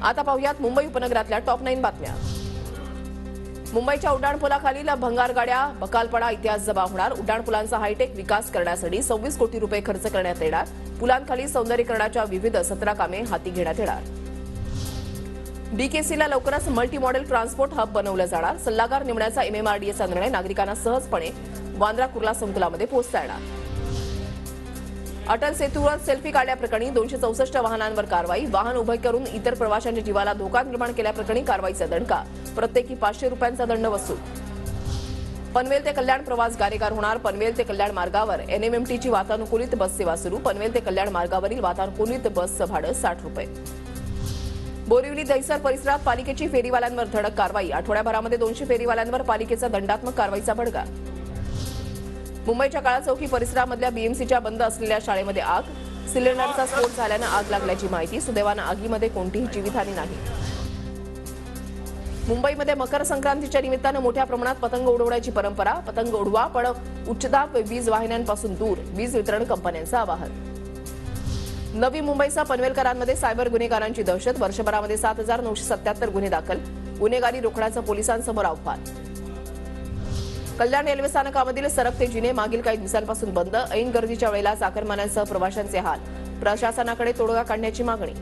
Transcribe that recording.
आता पाहूयात मुंबई उपनगरातल्या टॉप 9 बातम्या। मुंबईच्या उड्डाणपुलाखालील भंगार गाड्या बकालपणा इतिहास जमा होणार। उड्डाणपुलांचा हायटेक विकास करण्यासाठी 26 कोटी रुपये खर्च करण्यात येणार। पुलांखाली सौंदर्यीकरणाच्या विविध 17 कामे हाती घेण्यात येणार। बीकेसीला लवकरच मल्टी मॉडेल ट्रान्सपोर्ट हब बनवलं जाणार। सल्लागार नेमण्याचा एमएमआरडीएचा निर्णय नागरिकांना सहजपणे वांद्रा कुर्ला संकुलामध्ये पोहोचता येणार। अटल सेतूवर सेल्फी काढल्याप्रकरणी 264 वाहनांवर कारवाई। वाहन उभे करून इतर प्रवाशांच्या जीवाला धोका निर्माण केल्याप्रकरणी कारवाईचा दणका। प्रत्येकी 500 रुपयांचा दंड वसूल। पनवेल ते कल्याण प्रवास गारेगार होणार। पनवेल ते कल्याण मार्गावर एनएमएमटीची वातानुकूलित बस सेवा सुरू। पनवेल ते कल्याण मार्गावरील वातानुकूलित बसचं भाडं 60 रुपये। बोरिवली दहिसर परिसरात पालिकेची फेरीवाल्यांवर धडक कारवाई। आठवड्याभरामध्ये 200 फेरीवाल्यांवर पालिकेचा दंडात्मक कारवाईचा बडगा। मुंबईच्या काळा चौकी परिसरामधल्या बीएमसीच्या बंद असलेल्या शाळेमध्ये आग। सिलेंडरचा स्फोट झाल्यानं आग लागल्याची माहिती। सुदैवानं आगीमध्ये कोणतीही जीवितहानी नाही। मुंबईमध्ये मकर संक्रांतीच्या निमित्तानं मोठ्या प्रमाणात पतंग उडवण्याची परंपरा। पतंग उडवा पण उच्चदाब वीज वाहिन्यांपासून दूर, वीज वितरण कंपन्यांचं आवाहन। नवी मुंबईचा पनवेलकरांमध्ये सायबर गुन्हेगारांची दहशत। वर्षभरामध्ये 7,977 गुन्हे दाखल। गुन्हेगारी रोखण्याचं पोलिसांसमोर आव्हान। कल्याण रेल्वे स्थानकामधील सरकते जिने मागील काही दिवसांपासून बंद। ऐन गर्दीच्या वेळेला चाकरमान्यांसह प्रवाशांचे हाल। प्रशासनाकडे तोडगा काढण्याची मागणी।